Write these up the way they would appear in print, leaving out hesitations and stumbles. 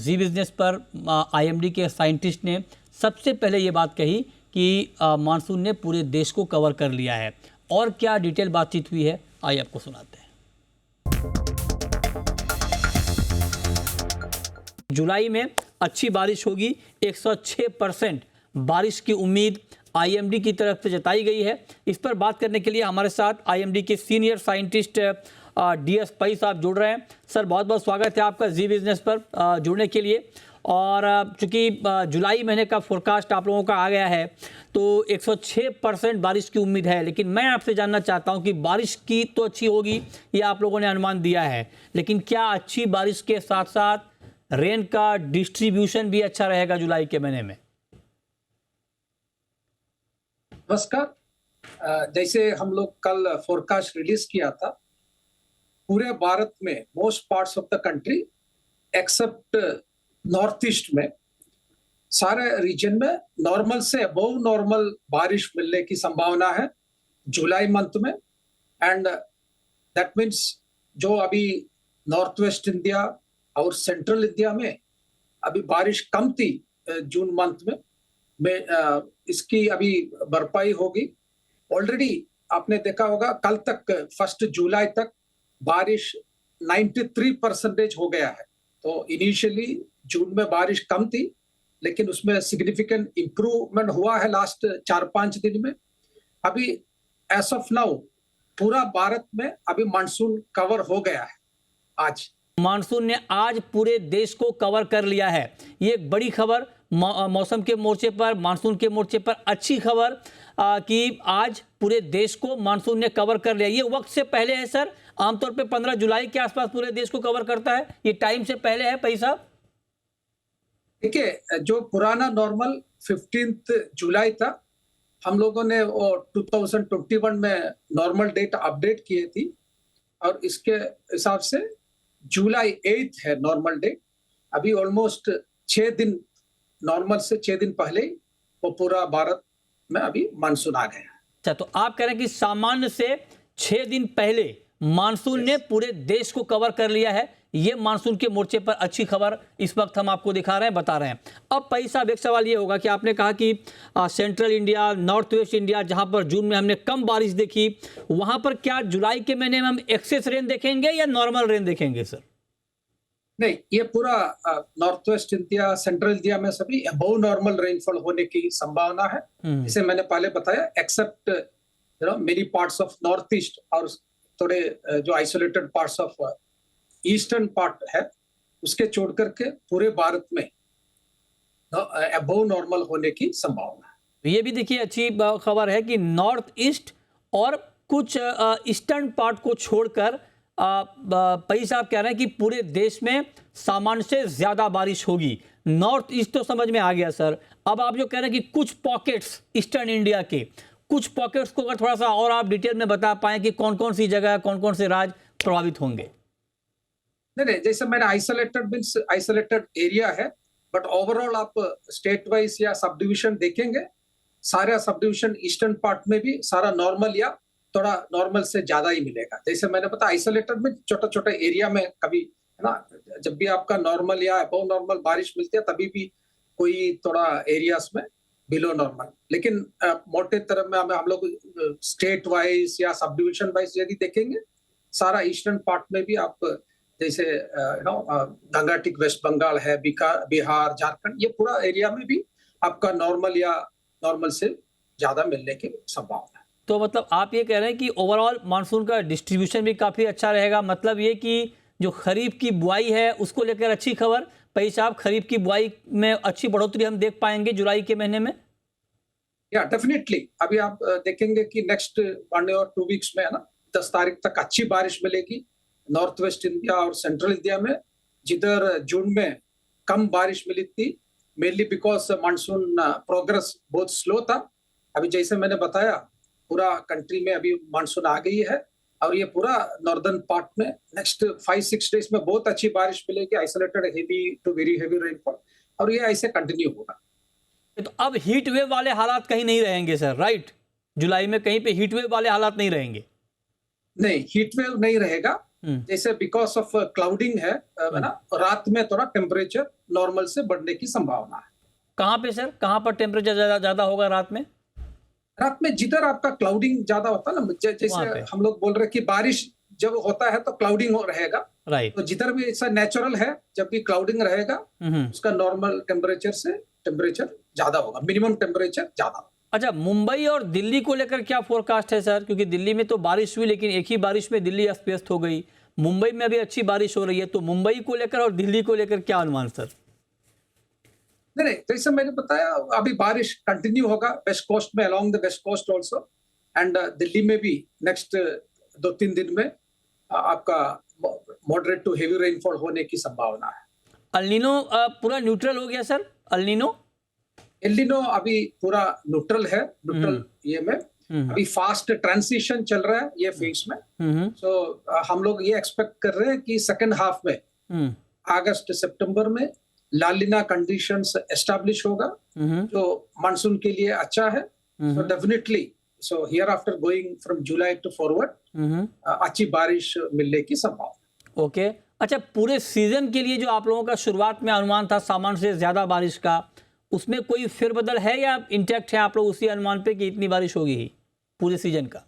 जी business पर IMD के scientist ने सबसे पहले ये बात कही कि मानसून ने पूरे देश को कवर कर लिया है। और क्या डिटेल बातचीत हुई है, आइए आपको सुनाते हैं। जुलाई में अच्छी बारिश होगी, 106% बारिश की उम्मीद आईएमडी की तरफ से जताई गई है। इस पर बात करने के लिए हमारे साथ आईएमडी के सीनियर साइंटिस्ट डीएस पई साहब जुड़ रहे हैं। सर, बहुत बहुत स्वागत है आपका जी बिजनेस पर जुड़ने के लिए। और चूंकि जुलाई महीने का फोरकास्ट आप लोगों का आ गया है, तो 106% बारिश की उम्मीद है। लेकिन मैं आपसे जानना चाहता हूं कि बारिश की तो अच्छी होगी, ये आप लोगों ने अनुमान दिया है, लेकिन क्या अच्छी बारिश के साथ साथ रेन का डिस्ट्रीब्यूशन भी अच्छा रहेगा जुलाई के महीने में? नमस्कार। जैसे हम लोग कल फोरकास्ट रिलीज किया था, पूरे भारत में most parts of the country accept north east में सारे रीजन में नॉर्मल से अबव नॉर्मल बारिश मिलने की संभावना है जुलाई मंथ में। एंड दैट मीन्स जो अभी नॉर्थ वेस्ट इंडिया और सेंट्रल इंडिया में अभी बारिश कम थी जून मंथ में इसकी अभी भरपाई होगी। ऑलरेडी आपने देखा होगा कल तक 1 जुलाई तक बारिश 93% हो गया है। तो इनिशियली जून में बारिश कम थी, लेकिन उसमें सिग्निफिकेंट इंप्रूवमेंट हुआ है लास्ट 4-5 दिन में। अभी एज ऑफ नाउ पूरा भारत में अभी मानसून कवर हो गया है। आज मानसून ने आज पूरे देश को कवर कर लिया है, ये एक बड़ी खबर। मौसम के मोर्चे पर, मानसून के मोर्चे पर अच्छी खबर कि आज पूरे देश को मानसून ने कवर कर लिया। ये वक्त से पहले है सर, आमतौर पे 15 जुलाई के आसपास पूरे देश को कवर करता है, ये टाइम से पहले है पई साहब? देखिए, जो पुराना नॉर्मल 15 जुलाई था, हम लोगों ने वो 2021 में नॉर्मल डेट अपडेट किए थी, और इसके हिसाब से जुलाई 8 है नॉर्मल डेट। अभी ऑलमोस्ट 6 दिन, नॉर्मल से 6 दिन पहले वो पूरा भारत में अभी मानसून आ गया। अच्छा, तो आप कह रहे हैं कि सामान्य से 6 दिन पहले मानसून ने पूरे देश को कवर कर लिया है। ये मानसून के मोर्चे पर अच्छी खबर इस वक्त हम आपको दिखा रहे हैं, बता रहे हैं। अब पई साहब, एक सवाल ये होगा कि आपने कहा कि central India, north west India, जहां पर जून में हमने कम बारिश देखी, वहां पर क्या जुलाई के महीने में हम एक्सेस रेन देखेंगे या नॉर्मल रेन देखेंगे सर? नहीं, ये पूरा north west India, central India में सभी अबव नॉर्मल रेनफॉल होने की संभावना है। इसे मैंने पहले बताया, except many parts of north east और थोड़े जो isolated parts of eastern part है, उसके छोड़ करके पूरे भारत में अबव नॉर्मल होने की संभावना है। ये भी देखिए अच्छी खबर है कि नॉर्थ ईस्ट और कुछ ईस्टर्न पार्ट को छोड़कर पई साहब कह रहे हैं कि पूरे देश में सामान्य से ज्यादा बारिश होगी। नॉर्थ ईस्ट तो समझ में आ गया सर, अब आप जो कह रहे हैं कि कुछ पॉकेट्स ईस्टर्न इंडिया के, कुछ पॉकेट्स को अगर थोड़ा सा और आप डिटेल में बता पाएं कि कौन कौन सी जगह, कौन कौन से राज्य प्रभावित होंगे? नहीं, जैसे मैंने आइसोलेटेड मीन्स आइसोलेटेड एरिया है, बट ओवरऑल आप स्टेट वाइज या सब डिविजन देखेंगे, सारा सब डिविजन ईस्टर्न पार्ट में भी सारा नॉर्मल या थोड़ा नॉर्मल से ज्यादा ही मिलेगा। जैसे मैंने बताया, आइसोलेटेड में छोटा छोटा एरिया में कभी है ना, जब भी आपका नॉर्मल या अबव नॉर्मल बारिश मिलती है, तभी भी कोई थोड़ा एरियाज में बिलो नॉर्मल। लेकिन मोटे तरह में हम लोग स्टेट वाइज या सब डिविजन वाइज यदि देखेंगे, सारा ईस्टर्न पार्ट में भी आप जैसे गंगाटिक वेस्ट बंगाल है, बिहार, झारखंड, ये पूरा एरिया में भी आपका नॉर्मल या नॉर्मल से ज्यादा मिलने की संभावना है। तो मतलब आप ये कह रहे हैं कि ओवरऑल मानसून का डिस्ट्रीब्यूशन भी काफी अच्छा रहेगा। मतलब ये कि जो खरीफ की बुआई है उसको लेकर अच्छी खबर। पई साहब, खरीफ की बुआई में अच्छी बढ़ोतरी हम देख पाएंगे जुलाई के महीने में? या डेफिनेटली, अभी आप देखेंगे कि नेक्स्ट 1 और 2 वीक्स में है ना, 10 तारीख तक अच्छी बारिश मिलेगी नॉर्थ वेस्ट इंडिया और सेंट्रल इंडिया में। जिधर जून में कम बारिश मिली थी, मेनली बिकॉज मानसून प्रोग्रेस बहुत स्लो था। अभी जैसे मैंने बताया, पूरा कंट्री में अभी मानसून आ गई है, और ये पूरा नॉर्दर्न पार्ट में नेक्स्ट 5-6 डेज में बहुत अच्छी बारिश मिलेगी, isolated heavy to very heavy rainfall, और ये ऐसे कंटिन्यू होगा। तो अब हीट वेव वाले हालात कहीं नहीं रहेंगे सर, राइट? जुलाई में कहीं पे हीट वेव वाले हालात नहीं रहेंगे? नहीं, हीट वेव नहीं रहेगा, जैसे बिकॉज ऑफ क्लाउडिंग है ना, रात में थोड़ा टेम्परेचर नॉर्मल से बढ़ने की संभावना है। कहाँ पे सर, कहाँ पर टेम्परेचर ज़्यादा होगा रात में? रात में जिधर आपका क्लाउडिंग ज्यादा होता है ना, वहाँ जैसे पे। हम लोग बोल रहे हैं कि बारिश जब होता है तो क्लाउडिंग रहेगा, राइट। तो जिधर भी ऐसा नेचुरल है, जब भी क्लाउडिंग रहेगा उसका नॉर्मल टेम्परेचर से टेम्परेचर ज्यादा होगा, मिनिमम टेम्परेचर ज्यादा होगा। अच्छा, मुंबई और दिल्ली को लेकर क्या फोरकास्ट है सर? क्योंकि दिल्ली में तो बारिश हुई, लेकिन एक ही बारिश में दिल्ली अस्त व्यस्त हो गई। मुंबई में अभी अच्छी बारिश हो रही है, तो मुंबई को लेकर और दिल्ली को लेकर क्या अनुमान सर? नहीं, जैसे मैंने बताया, अभी बारिश कंटिन्यू होगा वेस्ट कोस्ट में, along the west coast also, and Delhi में भी नेक्स्ट 2-3 दिन में आपका मॉडरेट टू हेवी रेनफॉल होने की संभावना है। अल नीनो पूरा न्यूट्रल हो गया sir? El Nino El Nino अभी पूरा न्यूट्रल है, न्यूट्रल ये में अभी फास्ट ट्रांजिशन चल रहा है ये फेज में। सो हम लोग ये एक्सपेक्ट कर रहे हैं कि सेकेंड हाफ में अगस्त सितंबर में लालिना कंडीशंस एस्टैब्लिश होगा, जो मानसून के लिए अच्छा है। So definitely, so here after going from July to forward अच्छी बारिश मिलने की संभावना। ओके। अच्छा, पूरे सीजन के लिए जो आप लोगों का शुरुआत में अनुमान था सामान्य से ज्यादा बारिश का, उसमें कोई फेरबदल है या इंटैक्ट है आप लोग उसी अनुमान पे कि इतनी बारिश होगी ही पूरे सीजन का?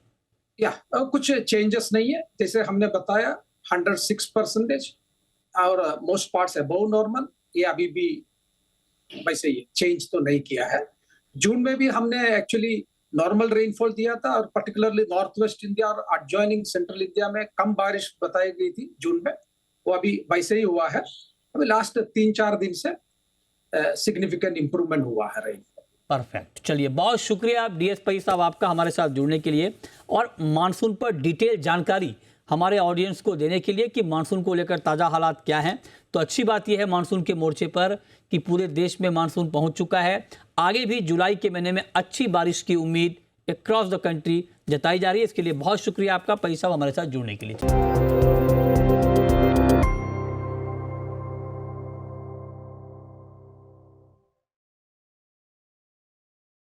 या कुछ चेंजेस नहीं है, जैसे हमने बताया 106% और मोस्ट पार्ट्स अबव नॉर्मल, ये अभी भी वैसे ही चेंज तो नहीं किया है। जून में भी हमने एक्चुअली नॉर्मल रेनफॉल दिया था, और पर्टिकुलरली नॉर्थ वेस्ट इंडिया और एडजॉइनिंग सेंट्रल इंडिया में कम बारिश बताई गई थी जून में, वो अभी वैसे ही हुआ है। अभी लास्ट 3-4 दिन से सिग्निफिकेंट इंप्रूवमेंट हुआ है रेनफॉल। परफेक्ट। चलिए, बहुत शुक्रिया डीएस पई साहब आपका हमारे साथ जुड़ने के लिए और मानसून पर डिटेल जानकारी हमारे ऑडियंस को देने के लिए कि मानसून को लेकर ताज़ा हालात क्या हैं। तो अच्छी बात यह है मानसून के मोर्चे पर कि पूरे देश में मानसून पहुंच चुका है। आगे भी जुलाई के महीने में अच्छी बारिश की उम्मीद अक्रॉस द कंट्री जताई जा रही है। इसके लिए बहुत शुक्रिया आपका पई साहब हमारे साथ जुड़ने के लिए।